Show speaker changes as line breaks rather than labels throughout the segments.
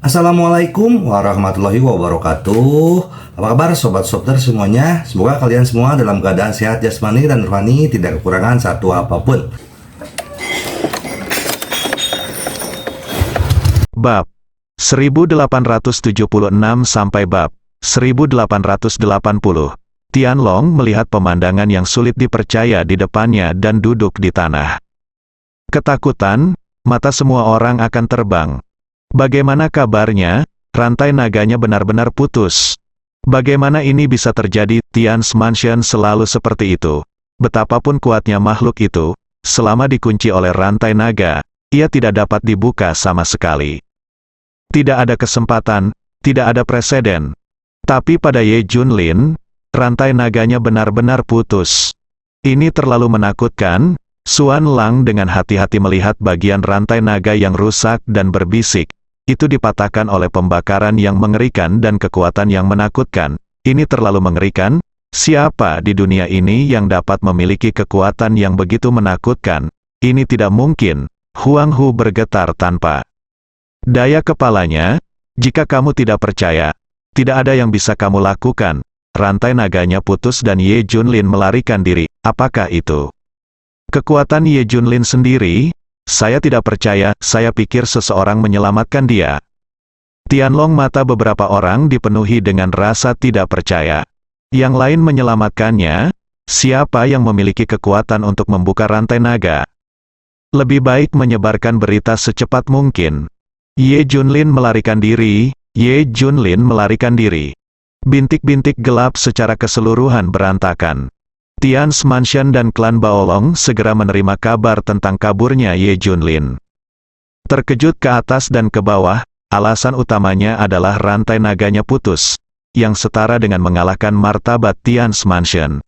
Assalamualaikum warahmatullahi wabarakatuh. Apa kabar sobat Softer semuanya? Semoga kalian semua dalam keadaan sehat jasmani dan rohani, tidak kekurangan satu apapun.
Bab 1876 sampai bab 1880. Tianlong melihat pemandangan yang sulit dipercaya di depannya dan duduk di tanah. Ketakutan, mata semua orang akan terbang. Bagaimana kabarnya? Rantai naganya benar-benar putus. Bagaimana ini bisa terjadi? Tian's Mansion selalu seperti itu. Betapapun kuatnya makhluk itu, selama dikunci oleh rantai naga, ia tidak dapat dibuka sama sekali. Tidak ada kesempatan, tidak ada preseden. Tapi pada Ye Junlin, rantai naganya benar-benar putus. Ini terlalu menakutkan. Xuan Lang dengan hati-hati melihat bagian rantai naga yang rusak dan berbisik. Itu dipatahkan oleh pembakaran yang mengerikan dan kekuatan yang menakutkan. Ini terlalu mengerikan. Siapa di dunia ini yang dapat memiliki kekuatan yang begitu menakutkan? Ini tidak mungkin. Huang Hu bergetar tanpa daya kepalanya. Jika kamu tidak percaya, tidak ada yang bisa kamu lakukan. Rantai naganya putus dan Ye Junlin melarikan diri. Apakah itu kekuatan Ye Junlin sendiri? Saya tidak percaya, saya pikir seseorang menyelamatkan dia. Tianlong, mata beberapa orang dipenuhi dengan rasa tidak percaya. Yang lain menyelamatkannya? Siapa yang memiliki kekuatan untuk membuka rantai naga? Lebih baik menyebarkan berita secepat mungkin. Ye Junlin melarikan diri, Ye Junlin melarikan diri. Bintik-bintik gelap secara keseluruhan berantakan. Tian's Mansion dan klan Baolong segera menerima kabar tentang kaburnya Ye Junlin. Terkejut ke atas dan ke bawah, alasan utamanya adalah rantai naganya putus, yang setara dengan mengalahkan martabat Tian's Mansion.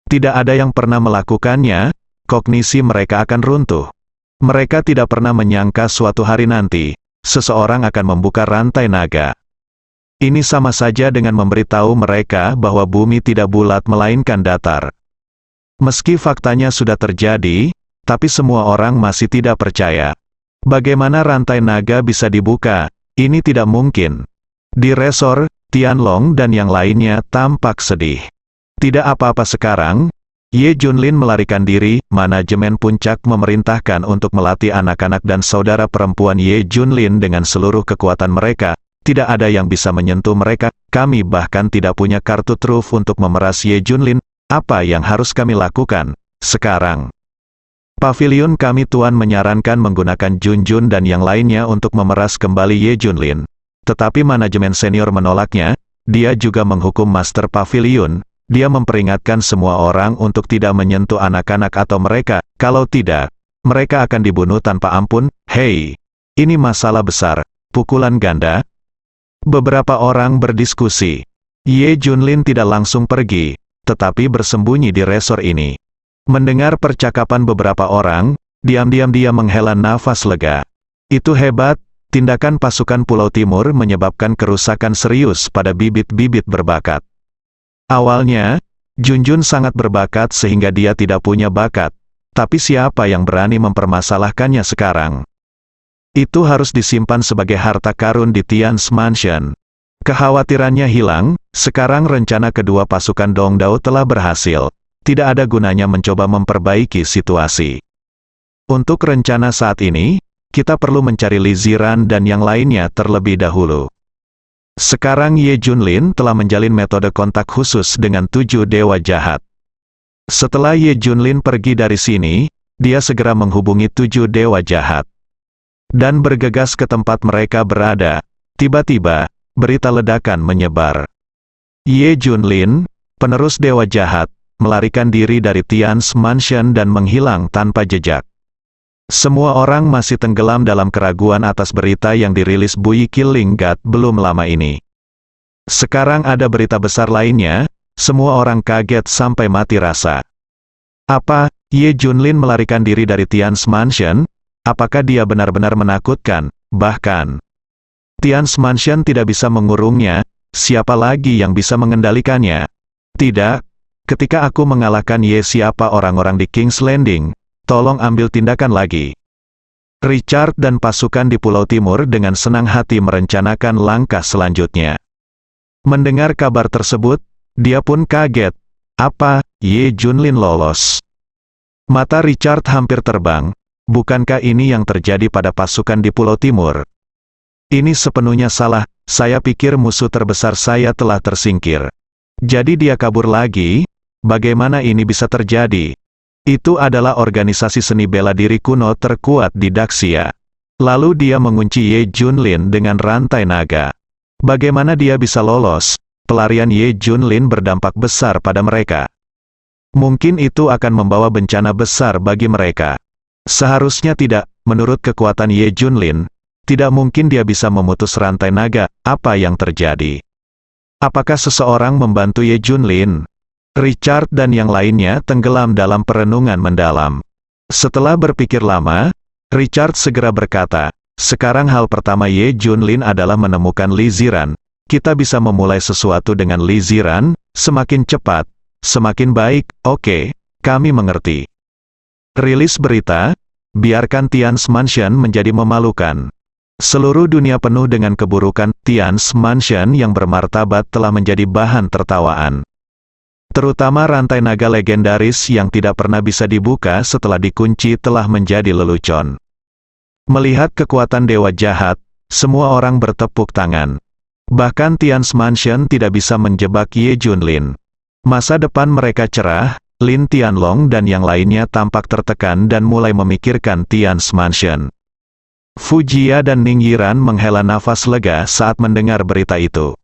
Tidak ada yang pernah melakukannya, kognisi mereka akan runtuh. Mereka tidak pernah menyangka suatu hari nanti, seseorang akan membuka rantai naga. Ini sama saja dengan memberitahu mereka bahwa bumi tidak bulat melainkan datar. Meski faktanya sudah terjadi, tapi semua orang masih tidak percaya. Bagaimana rantai naga bisa dibuka? Ini tidak mungkin. Di resor, Tianlong dan yang lainnya tampak sedih. Tidak apa-apa sekarang. Ye Junlin melarikan diri. Manajemen puncak memerintahkan untuk melatih anak-anak dan saudara perempuan Ye Junlin dengan seluruh kekuatan mereka. Tidak ada yang bisa menyentuh mereka. Kami bahkan tidak punya kartu truf untuk memeras Ye Junlin. Apa yang harus kami lakukan sekarang? Pavilion kami tuan menyarankan menggunakan Junjun dan yang lainnya untuk memeras kembali Ye Junlin. Tetapi manajemen senior menolaknya. Dia juga menghukum Master Pavilion. Dia memperingatkan semua orang untuk tidak menyentuh anak-anak atau mereka. Kalau tidak, mereka akan dibunuh tanpa ampun. Hei, ini masalah besar. Pukulan ganda. Beberapa orang berdiskusi. Ye Junlin tidak langsung pergi, tetapi bersembunyi di resor ini. Mendengar percakapan beberapa orang, diam-diam dia menghela nafas lega. Itu hebat, tindakan pasukan Pulau Timur menyebabkan kerusakan serius pada bibit-bibit berbakat. Awalnya, Junjun sangat berbakat sehingga dia tidak punya bakat. Tapi siapa yang berani mempermasalahkannya sekarang? Itu harus disimpan sebagai harta karun di Tian's Mansion. Kekhawatirannya hilang. Sekarang rencana kedua pasukan Dongdao telah berhasil. Tidak ada gunanya mencoba memperbaiki situasi. Untuk rencana saat ini, kita perlu mencari Li Ziran dan yang lainnya terlebih dahulu. Sekarang Ye Junlin telah menjalin metode kontak khusus dengan 7 dewa jahat. Setelah Ye Junlin pergi dari sini, dia segera menghubungi 7 dewa jahat dan bergegas ke tempat mereka berada. Tiba-tiba, berita ledakan menyebar. Ye Junlin, penerus dewa jahat, melarikan diri dari Tian's Mansion dan menghilang tanpa jejak. Semua orang masih tenggelam dalam keraguan atas berita yang dirilis Bui Kilinggat belum lama ini. Sekarang ada berita besar lainnya. Semua orang kaget sampai mati rasa. Apa? Ye Junlin melarikan diri dari Tian's Mansion? Apakah dia benar-benar menakutkan? Bahkan Tian's Mansion tidak bisa mengurungnya. Siapa lagi yang bisa mengendalikannya? Tidak. Ketika aku mengalahkan Ye, siapa orang-orang di King's Landing? Tolong ambil tindakan lagi. Richard dan pasukan di Pulau Timur dengan senang hati merencanakan langkah selanjutnya. Mendengar kabar tersebut, dia pun kaget. Apa, Ye Junlin lolos? Mata Richard hampir terbang. Bukankah ini yang terjadi pada pasukan di Pulau Timur? Ini sepenuhnya salah, saya pikir musuh terbesar saya telah tersingkir. Jadi dia kabur lagi? Bagaimana ini bisa terjadi? Itu adalah organisasi seni bela diri kuno terkuat di Daxia. Lalu dia mengunci Ye Junlin dengan rantai naga. Bagaimana dia bisa lolos? Pelarian Ye Junlin berdampak besar pada mereka. Mungkin itu akan membawa bencana besar bagi mereka. Seharusnya tidak, menurut kekuatan Ye Junlin, tidak mungkin dia bisa memutus rantai naga. Apa yang terjadi? Apakah seseorang membantu Ye Junlin? Richard dan yang lainnya tenggelam dalam perenungan mendalam. Setelah berpikir lama, Richard segera berkata, sekarang hal pertama Ye Junlin adalah menemukan Li Ziran. Kita bisa memulai sesuatu dengan Li Ziran, semakin cepat, semakin baik. Oke, kami mengerti. Rilis berita, biarkan Tian's Mansion menjadi memalukan. Seluruh dunia penuh dengan keburukan. Tian's Mansion yang bermartabat telah menjadi bahan tertawaan. Terutama rantai naga legendaris yang tidak pernah bisa dibuka setelah dikunci telah menjadi lelucon. Melihat kekuatan dewa jahat, semua orang bertepuk tangan. Bahkan Tian's Mansion tidak bisa menjebak Ye Junlin. Masa depan mereka cerah. Lin Tianlong dan yang lainnya tampak tertekan dan mulai memikirkan Tian's Mansion. Fu Jia dan Ning Yiran menghela nafas lega saat mendengar berita itu.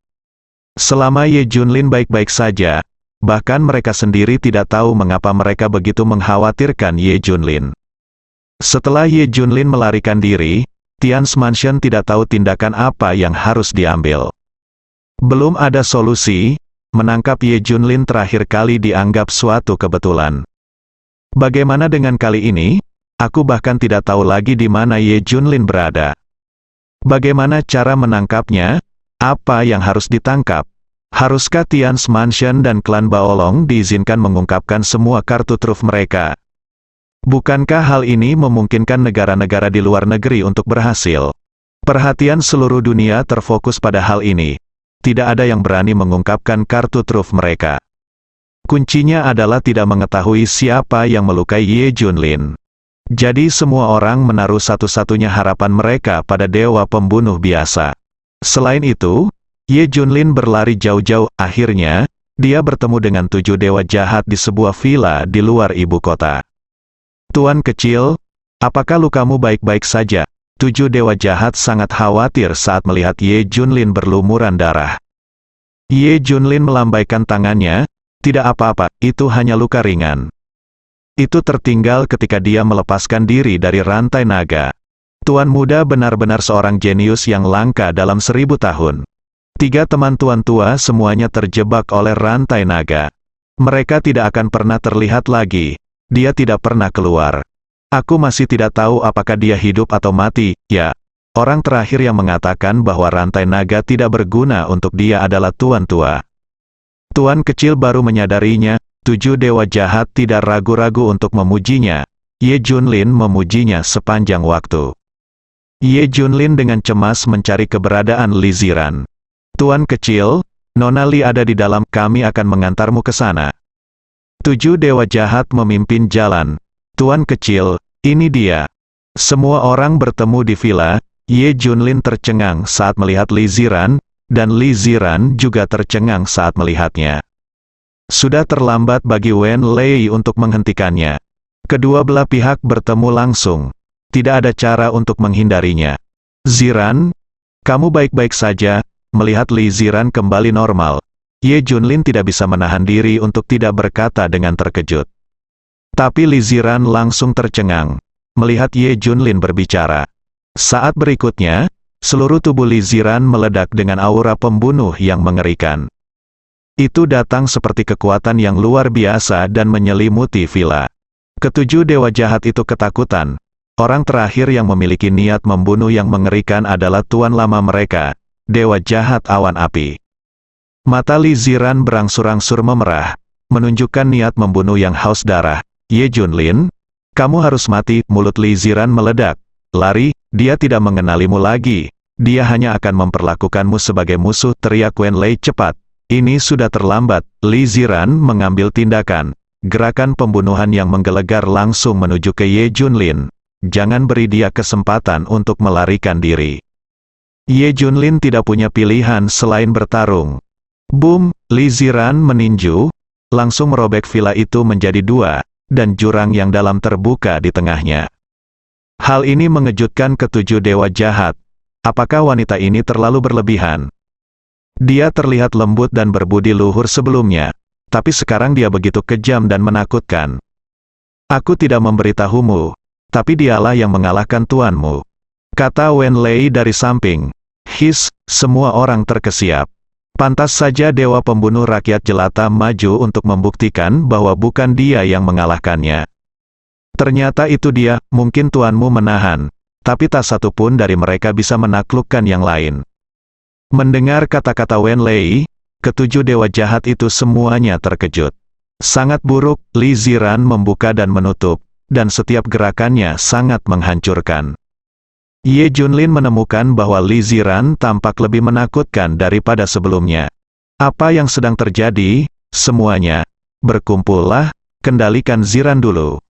Selama Ye Junlin baik-baik saja, bahkan mereka sendiri tidak tahu mengapa mereka begitu mengkhawatirkan Ye Junlin. Setelah Ye Junlin melarikan diri, Tian's Mansion tidak tahu tindakan apa yang harus diambil. Belum ada solusi, menangkap Ye Junlin terakhir kali dianggap suatu kebetulan. Bagaimana dengan kali ini? Aku bahkan tidak tahu lagi di mana Ye Junlin berada. Bagaimana cara menangkapnya? Apa yang harus ditangkap? Haruskah Tian's Mansion dan klan Baolong diizinkan mengungkapkan semua kartu truf mereka? Bukankah hal ini memungkinkan negara-negara di luar negeri untuk berhasil? Perhatian seluruh dunia terfokus pada hal ini. Tidak ada yang berani mengungkapkan kartu truf mereka. Kuncinya adalah tidak mengetahui siapa yang melukai Ye Junlin. Jadi semua orang menaruh satu-satunya harapan mereka pada dewa pembunuh biasa. Selain itu, Ye Junlin berlari jauh-jauh. Akhirnya, dia bertemu dengan 7 dewa jahat di sebuah villa di luar ibu kota. Tuan kecil, apakah lukamu baik-baik saja? 7 dewa jahat sangat khawatir saat melihat Ye Junlin berlumuran darah. Ye Junlin melambaikan tangannya, tidak apa-apa, itu hanya luka ringan. Itu tertinggal ketika dia melepaskan diri dari rantai naga. Tuan muda benar-benar seorang jenius yang langka dalam 1000 tahun. 3 teman tuan tua semuanya terjebak oleh rantai naga. Mereka tidak akan pernah terlihat lagi. Dia tidak pernah keluar. Aku masih tidak tahu apakah dia hidup atau mati. Ya, orang terakhir yang mengatakan bahwa rantai naga tidak berguna untuk dia adalah tuan tua. Tuan kecil baru menyadarinya. 7 dewa jahat tidak ragu-ragu untuk memujinya. Ye Junlin memujinya sepanjang waktu. Ye Junlin dengan cemas mencari keberadaan Li Ziran. Tuan kecil, Nona Li ada di dalam, kami akan mengantarmu ke sana. 7 dewa jahat memimpin jalan. Tuan kecil, ini dia. Semua orang bertemu di villa. Ye Junlin tercengang saat melihat Li Ziran, dan Li Ziran juga tercengang saat melihatnya. Sudah terlambat bagi Wen Lei untuk menghentikannya. Kedua belah pihak bertemu langsung. Tidak ada cara untuk menghindarinya. Ziran, kamu baik-baik saja. Melihat Li Ziran kembali normal, Ye Junlin tidak bisa menahan diri untuk tidak berkata dengan terkejut. Tapi Li Ziran langsung tercengang melihat Ye Junlin berbicara. Saat berikutnya, seluruh tubuh Li Ziran meledak dengan aura pembunuh yang mengerikan. Itu datang seperti kekuatan yang luar biasa dan menyelimuti villa. Ketujuh dewa jahat itu ketakutan. Orang terakhir yang memiliki niat membunuh yang mengerikan adalah tuan lama mereka, dewa jahat awan api. Mata Li Ziran berangsur-angsur memerah, menunjukkan niat membunuh yang haus darah. Ye Junlin, kamu harus mati. Mulut Li Ziran meledak. Lari, dia tidak mengenalimu lagi. Dia hanya akan memperlakukanmu sebagai musuh, teriak Wen Lei cepat. Ini sudah terlambat. Li Ziran mengambil tindakan. Gerakan pembunuhan yang menggelegar langsung menuju ke Ye Junlin. Jangan beri dia kesempatan untuk melarikan diri. Ye Junlin tidak punya pilihan selain bertarung. Boom, Li Ziran meninju, langsung merobek villa itu menjadi dua, dan jurang yang dalam terbuka di tengahnya. Hal ini mengejutkan ketujuh dewa jahat. Apakah wanita ini terlalu berlebihan? Dia terlihat lembut dan berbudi luhur sebelumnya, tapi sekarang dia begitu kejam dan menakutkan. Aku tidak memberitahumu, tapi dialah yang mengalahkan tuanmu, kata Wen Lei dari samping. Semua orang terkesiap. Pantas saja dewa pembunuh rakyat jelata maju untuk membuktikan bahwa bukan dia yang mengalahkannya. Ternyata itu dia, mungkin tuanmu menahan, tapi tak satu pun dari mereka bisa menaklukkan yang lain. Mendengar kata-kata Wen Lei, ketujuh dewa jahat itu semuanya terkejut. Sangat buruk, Li Ziran membuka dan menutup, dan setiap gerakannya sangat menghancurkan. Ye Junlin menemukan bahwa Li Ziran tampak lebih menakutkan daripada sebelumnya. Apa yang sedang terjadi? Semuanya. Berkumpullah, kendalikan Ziran dulu.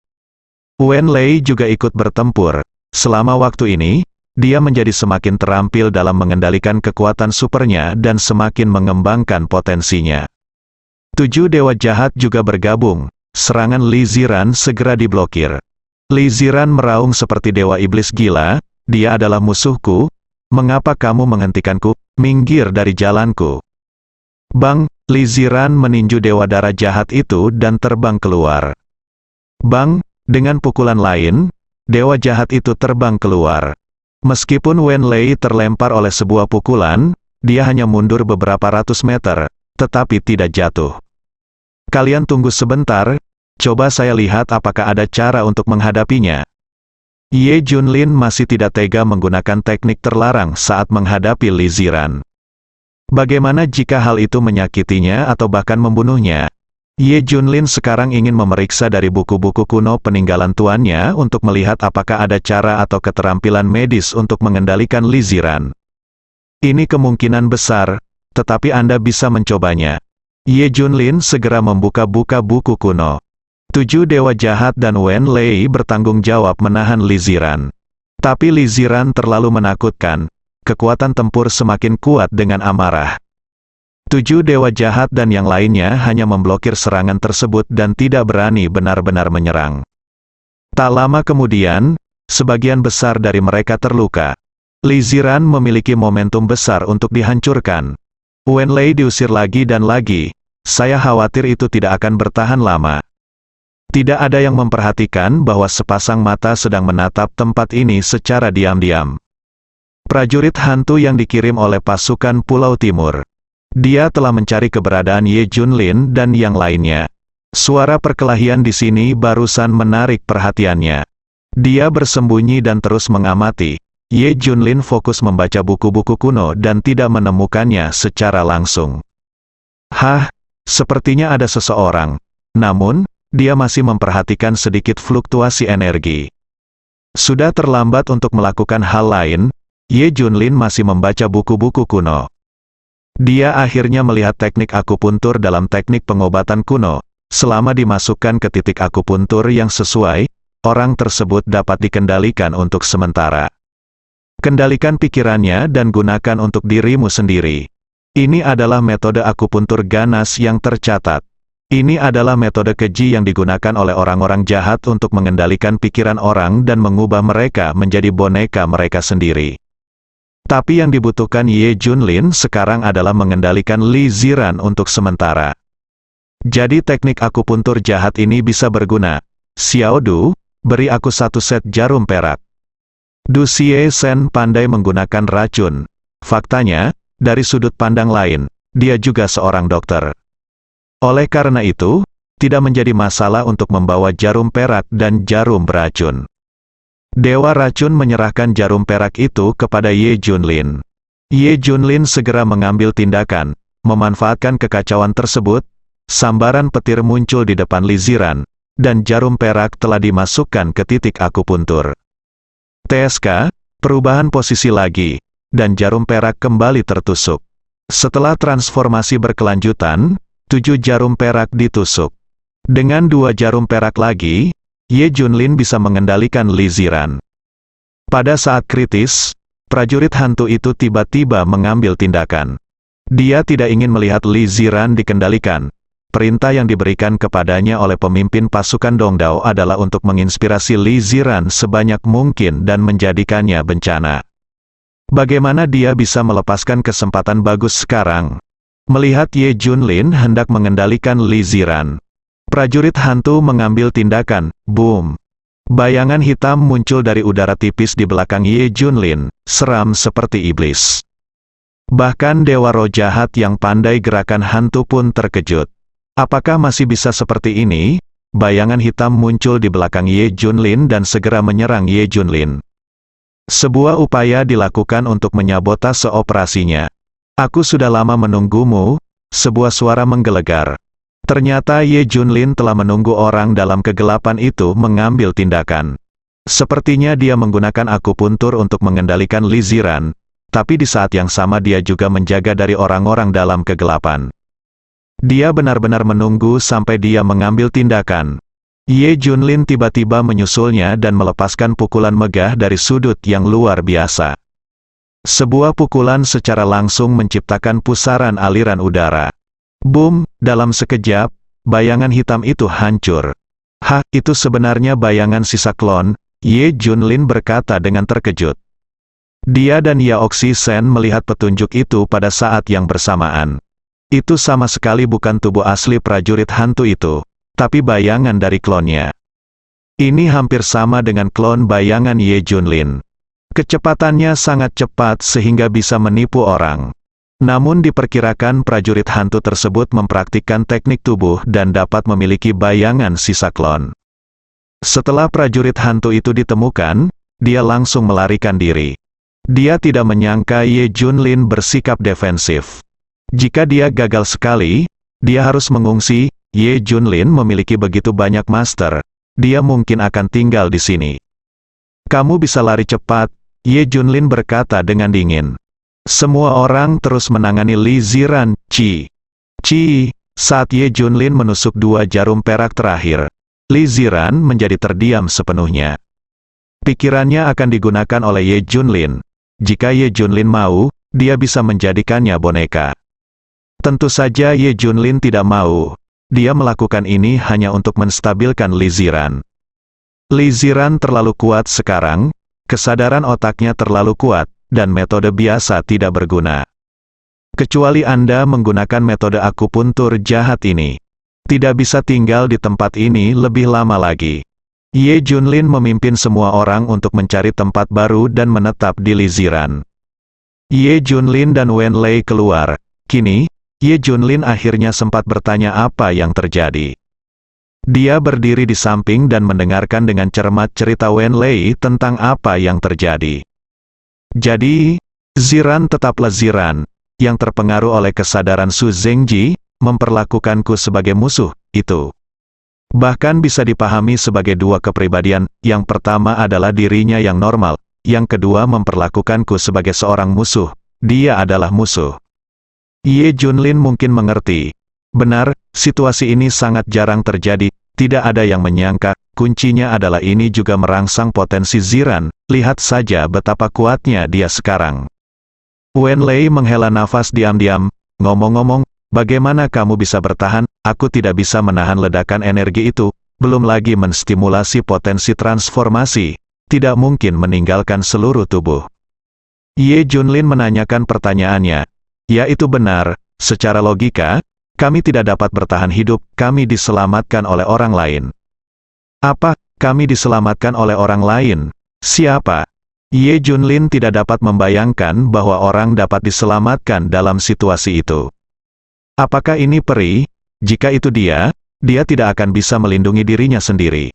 Wen Lei juga ikut bertempur. Selama waktu ini, dia menjadi semakin terampil dalam mengendalikan kekuatan supernya dan semakin mengembangkan potensinya. Tujuh dewa jahat juga bergabung. Serangan Li Ziran segera diblokir. Li Ziran meraung seperti dewa iblis gila. Dia adalah musuhku. Mengapa kamu menghentikanku? Minggir dari jalanku. Bang, Li Ziran meninju dewa darah jahat itu dan terbang keluar. Bang, dengan pukulan lain, dewa jahat itu terbang keluar. Meskipun Wen Lei terlempar oleh sebuah pukulan, dia hanya mundur beberapa ratus meter, tetapi tidak jatuh. Kalian tunggu sebentar, coba saya lihat apakah ada cara untuk menghadapinya. Ye Junlin masih tidak tega menggunakan teknik terlarang saat menghadapi Li Ziran. Bagaimana jika hal itu menyakitinya atau bahkan membunuhnya? Ye Junlin sekarang ingin memeriksa dari buku-buku kuno peninggalan tuannya untuk melihat apakah ada cara atau keterampilan medis untuk mengendalikan Li Ziran. Ini kemungkinan besar, tetapi Anda bisa mencobanya. Ye Junlin segera membuka-buka buku kuno. Tujuh dewa jahat dan Wen Lei bertanggung jawab menahan Li Ziran. Tapi Li Ziran terlalu menakutkan. Kekuatan tempur semakin kuat dengan amarah. Tujuh dewa jahat dan yang lainnya hanya memblokir serangan tersebut dan tidak berani benar-benar menyerang. Tak lama kemudian, sebagian besar dari mereka terluka. Li Ziran memiliki momentum besar untuk dihancurkan. Wen Lei diusir lagi dan lagi. Saya khawatir itu tidak akan bertahan lama. Tidak ada yang memperhatikan bahwa sepasang mata sedang menatap tempat ini secara diam-diam. Prajurit hantu yang dikirim oleh pasukan Pulau Timur. Dia telah mencari keberadaan Ye Junlin dan yang lainnya. Suara perkelahian di sini barusan menarik perhatiannya. Dia bersembunyi dan terus mengamati. Ye Junlin fokus membaca buku-buku kuno dan tidak menemukannya secara langsung. Sepertinya ada seseorang. Namun, dia masih memperhatikan sedikit fluktuasi energi. Sudah terlambat untuk melakukan hal lain, Ye Junlin masih membaca buku-buku kuno. Dia akhirnya melihat teknik akupuntur dalam teknik pengobatan kuno. Selama dimasukkan ke titik akupuntur yang sesuai, orang tersebut dapat dikendalikan untuk sementara. Kendalikan pikirannya dan gunakan untuk dirimu sendiri. Ini adalah metode akupuntur ganas yang tercatat. Ini adalah metode keji yang digunakan oleh orang-orang jahat untuk mengendalikan pikiran orang dan mengubah mereka menjadi boneka mereka sendiri. Tapi yang dibutuhkan Ye Junlin sekarang adalah mengendalikan Li Ziran untuk sementara. Jadi teknik akupuntur jahat ini bisa berguna. Xiao Du, beri aku satu set jarum perak. Du Xie Shen pandai menggunakan racun. Faktanya, dari sudut pandang lain, dia juga seorang dokter. Oleh karena itu, tidak menjadi masalah untuk membawa jarum perak dan jarum beracun. Dewa racun menyerahkan jarum perak itu kepada Ye Junlin. Ye Junlin segera mengambil tindakan, memanfaatkan kekacauan tersebut. Sambaran petir muncul di depan Li Ziran, dan jarum perak telah dimasukkan ke titik akupuntur. TSK, perubahan posisi lagi, dan jarum perak kembali tertusuk. Setelah transformasi berkelanjutan, 7 jarum perak ditusuk. Dengan 2 jarum perak lagi, Ye Junlin bisa mengendalikan Li Ziran. Pada saat kritis, prajurit hantu itu tiba-tiba mengambil tindakan. Dia tidak ingin melihat Li Ziran dikendalikan. Perintah yang diberikan kepadanya oleh pemimpin pasukan Dongdao adalah untuk menginspirasi Li Ziran sebanyak mungkin dan menjadikannya bencana. Bagaimana dia bisa melepaskan kesempatan bagus sekarang? Melihat Ye Junlin hendak mengendalikan Li Ziran, prajurit hantu mengambil tindakan. Boom! Bayangan hitam muncul dari udara tipis di belakang Ye Junlin, seram seperti iblis. Bahkan Dewa Roh jahat yang pandai gerakan hantu pun terkejut. Apakah masih bisa seperti ini? Bayangan hitam muncul di belakang Ye Junlin dan segera menyerang Ye Junlin. Sebuah upaya dilakukan untuk menyabotase operasinya. Aku sudah lama menunggumu, sebuah suara menggelegar. Ternyata Ye Junlin telah menunggu orang dalam kegelapan itu mengambil tindakan. Sepertinya dia menggunakan akupuntur untuk mengendalikan Li Ziran, tapi di saat yang sama dia juga menjaga dari orang-orang dalam kegelapan. Dia benar-benar menunggu sampai dia mengambil tindakan. Ye Junlin tiba-tiba menyusulnya dan melepaskan pukulan megah dari sudut yang luar biasa. Sebuah pukulan secara langsung menciptakan pusaran aliran udara. Boom! Dalam sekejap, bayangan hitam itu hancur. Hah, itu sebenarnya bayangan sisa klon, Ye Junlin berkata dengan terkejut. Dia dan Yaoxi Sen melihat petunjuk itu pada saat yang bersamaan. Itu sama sekali bukan tubuh asli prajurit hantu itu, tapi bayangan dari klonnya. Ini hampir sama dengan klon bayangan Ye Junlin. Kecepatannya sangat cepat sehingga bisa menipu orang. Namun diperkirakan prajurit hantu tersebut mempraktikkan teknik tubuh dan dapat memiliki bayangan sisa klon. Setelah prajurit hantu itu ditemukan, dia langsung melarikan diri. Dia tidak menyangka Ye Junlin bersikap defensif. Jika dia gagal sekali, dia harus mengungsi. Ye Junlin memiliki begitu banyak master, dia mungkin akan tinggal di sini. Kamu bisa lari cepat, Ye Junlin berkata dengan dingin. Semua orang terus menangani Li Ziran. Saat Ye Junlin menusuk 2 jarum perak terakhir, Li Ziran menjadi terdiam sepenuhnya. Pikirannya akan digunakan oleh Ye Junlin. Jika Ye Junlin mau, dia bisa menjadikannya boneka. Tentu saja Ye Junlin tidak mau. Dia melakukan ini hanya untuk menstabilkan Li Ziran. Li Ziran terlalu kuat sekarang, kesadaran otaknya terlalu kuat, dan metode biasa tidak berguna. Kecuali Anda menggunakan metode akupuntur jahat ini. Tidak bisa tinggal di tempat ini lebih lama lagi. Ye Junlin memimpin semua orang untuk mencari tempat baru dan menetap di Li Ziran. Ye Junlin dan Wen Lei keluar. Kini, Ye Junlin akhirnya sempat bertanya apa yang terjadi. Dia berdiri di samping dan mendengarkan dengan cermat cerita Wen Lei tentang apa yang terjadi. Jadi, Ziran tetaplah Ziran, yang terpengaruh oleh kesadaran Su Zengji, memperlakukanku sebagai musuh, itu. Bahkan bisa dipahami sebagai 2 kepribadian, yang pertama adalah dirinya yang normal, yang kedua memperlakukanku sebagai seorang musuh, dia adalah musuh. Ye Junlin mungkin mengerti. Benar, situasi ini sangat jarang terjadi, tidak ada yang menyangka, kuncinya adalah ini juga merangsang potensi Ziran, lihat saja betapa kuatnya dia sekarang. Wen Lei menghela nafas diam-diam, ngomong-ngomong, bagaimana kamu bisa bertahan, aku tidak bisa menahan ledakan energi itu, belum lagi menstimulasi potensi transformasi, tidak mungkin meninggalkan seluruh tubuh. Ye Junlin menanyakan pertanyaannya. Ya itu benar, secara logika, kami tidak dapat bertahan hidup, kami diselamatkan oleh orang lain. Apa, kami diselamatkan oleh orang lain? Siapa? Ye Junlin tidak dapat membayangkan bahwa orang dapat diselamatkan dalam situasi itu. Apakah ini peri? Jika itu dia tidak akan bisa melindungi dirinya sendiri.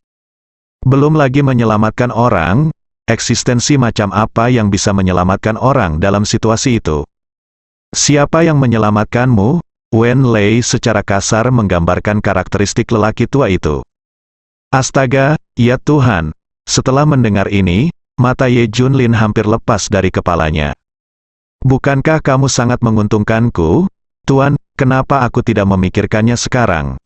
Belum lagi menyelamatkan orang, eksistensi macam apa yang bisa menyelamatkan orang dalam situasi itu? Siapa yang menyelamatkanmu? Wen Lei secara kasar menggambarkan karakteristik lelaki tua itu. Astaga, ya Tuhan! Setelah mendengar ini, Mata Ye Junlin hampir lepas dari kepalanya. Bukankah kamu sangat menguntungkanku, Tuan? Kenapa aku tidak memikirkannya sekarang?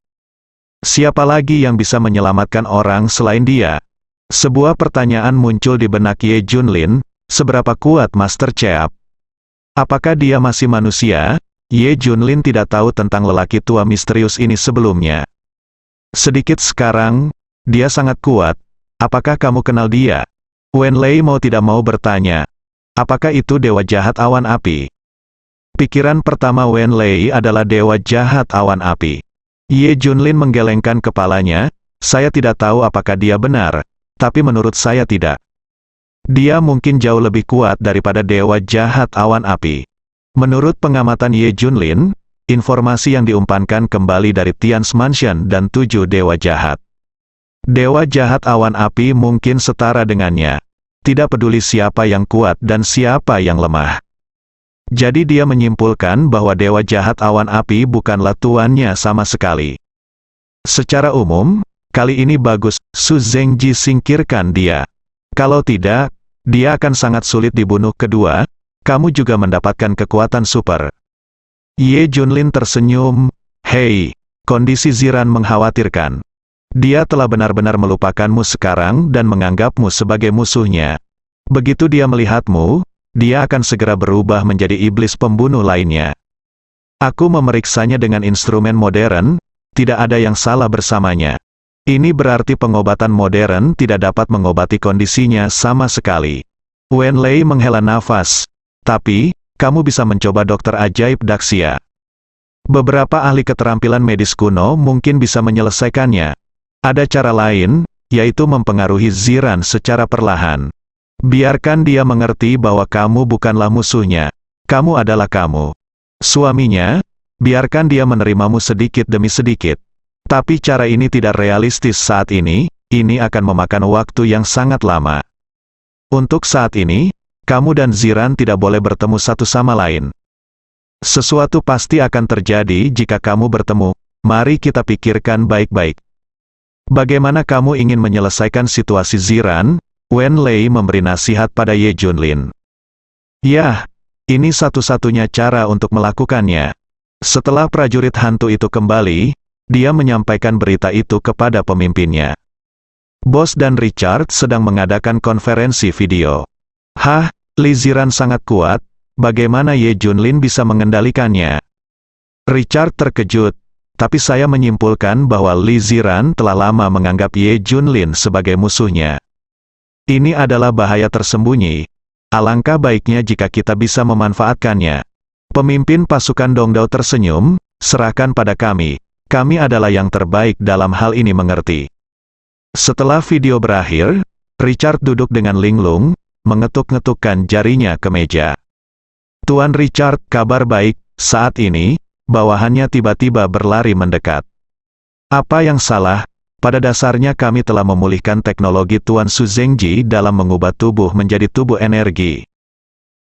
Siapa lagi yang bisa menyelamatkan orang selain dia? Sebuah pertanyaan muncul di benak Ye Junlin, seberapa kuat Master Cheap? Apakah dia masih manusia? Ye Junlin tidak tahu tentang lelaki tua misterius ini sebelumnya. Sedikit sekarang, dia sangat kuat. Apakah kamu kenal dia? Wen Lei mau tidak mau bertanya. Apakah itu dewa jahat awan api? Pikiran pertama Wen Lei adalah dewa jahat awan api. Ye Junlin menggelengkan kepalanya, saya tidak tahu apakah dia benar, tapi menurut saya tidak. Dia mungkin jauh lebih kuat daripada dewa jahat awan api. Menurut pengamatan Ye Junlin, informasi yang diumpankan kembali dari Tian's Mansion dan 7 dewa jahat. Dewa jahat awan api mungkin setara dengannya. Tidak peduli siapa yang kuat dan siapa yang lemah. Jadi dia menyimpulkan bahwa dewa jahat awan api bukanlah tuannya sama sekali. Secara umum, kali ini bagus, Su Zhengji singkirkan dia. Kalau tidak, dia akan sangat sulit dibunuh. Kedua, kamu juga mendapatkan kekuatan super. Ye Junlin tersenyum, hei, kondisi Ziran mengkhawatirkan. Dia telah benar-benar melupakanmu sekarang dan menganggapmu sebagai musuhnya. Begitu dia melihatmu, dia akan segera berubah menjadi iblis pembunuh lainnya. Aku memeriksanya dengan instrumen modern, tidak ada yang salah bersamanya. Ini berarti pengobatan modern tidak dapat mengobati kondisinya sama sekali. Wen Lei menghela nafas. Tapi, kamu bisa mencoba dokter ajaib Daxia. Beberapa ahli keterampilan medis kuno mungkin bisa menyelesaikannya. Ada cara lain, yaitu mempengaruhi Ziran secara perlahan. Biarkan dia mengerti bahwa kamu bukanlah musuhnya. Kamu adalah kamu. Suaminya, biarkan dia menerimamu sedikit demi sedikit. Tapi cara ini tidak realistis saat ini akan memakan waktu yang sangat lama. Untuk saat ini, kamu dan Ziran tidak boleh bertemu satu sama lain. Sesuatu pasti akan terjadi jika kamu bertemu. Mari kita pikirkan baik-baik. Bagaimana kamu ingin menyelesaikan situasi Ziran? Wen Lei memberi nasihat pada Ye Junlin. Yah, ini satu-satunya cara untuk melakukannya. Setelah prajurit hantu itu kembali, dia menyampaikan berita itu kepada pemimpinnya. Bos dan Richard sedang mengadakan konferensi video. Hah, Li Ziran sangat kuat, bagaimana Ye Junlin bisa mengendalikannya? Richard terkejut, tapi saya menyimpulkan bahwa Li Ziran telah lama menganggap Ye Junlin sebagai musuhnya. Ini adalah bahaya tersembunyi. Alangkah baiknya jika kita bisa memanfaatkannya. Pemimpin pasukan Dongdao tersenyum, serahkan pada kami. Kami adalah yang terbaik dalam hal ini mengerti. Setelah video berakhir, Richard duduk dengan linglung, mengetuk-ngetukkan jarinya ke meja. Tuan Richard, kabar baik. Saat ini, bawahannya tiba-tiba berlari mendekat. Apa yang salah? Pada dasarnya kami telah memulihkan teknologi Tuan Su Zhengji dalam mengubah tubuh menjadi tubuh energi.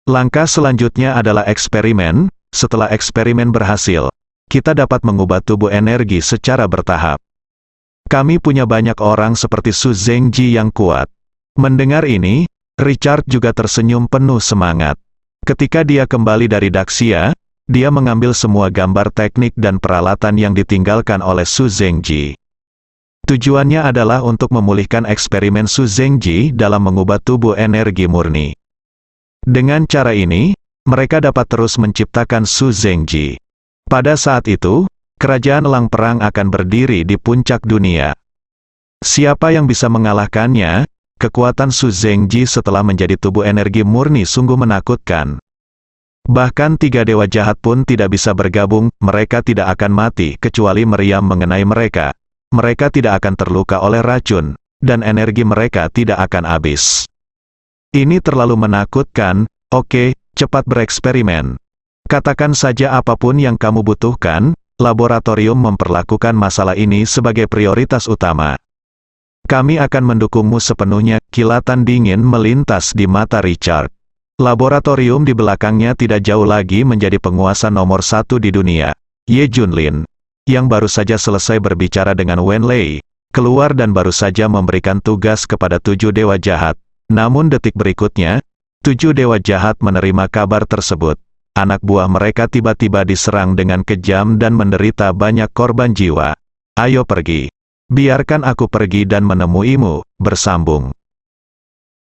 Langkah selanjutnya adalah eksperimen. Setelah eksperimen berhasil, kita dapat mengubah tubuh energi secara bertahap. Kami punya banyak orang seperti Su Zhengji yang kuat. Mendengar ini, Richard juga tersenyum penuh semangat. Ketika dia kembali dari Daxia, dia mengambil semua gambar teknik dan peralatan yang ditinggalkan oleh Su Zhengji. Tujuannya adalah untuk memulihkan eksperimen Su Zhengji dalam mengubah tubuh energi murni. Dengan cara ini, mereka dapat terus menciptakan Su Zhengji. Pada saat itu, kerajaan elang perang akan berdiri di puncak dunia. Siapa yang bisa mengalahkannya? Kekuatan Su Zhengji setelah menjadi tubuh energi murni sungguh menakutkan. Bahkan 3 dewa jahat pun tidak bisa bergabung, mereka tidak akan mati kecuali meriam mengenai mereka. Mereka tidak akan terluka oleh racun, dan energi mereka tidak akan habis. Ini terlalu menakutkan. Oke, cepat bereksperimen. Katakan saja apapun yang kamu butuhkan, laboratorium memperlakukan masalah ini sebagai prioritas utama. Kami akan mendukungmu sepenuhnya. Kilatan dingin melintas di mata Richard. Laboratorium di belakangnya tidak jauh lagi menjadi penguasa nomor 1 di dunia. Ye Junlin, yang baru saja selesai berbicara dengan Wen Lei, keluar dan baru saja memberikan tugas kepada 7 dewa jahat. Namun detik berikutnya, 7 dewa jahat menerima kabar tersebut. Anak buah mereka tiba-tiba diserang dengan kejam dan menderita banyak korban jiwa. Ayo pergi. Biarkan aku pergi dan menemuimu, bersambung.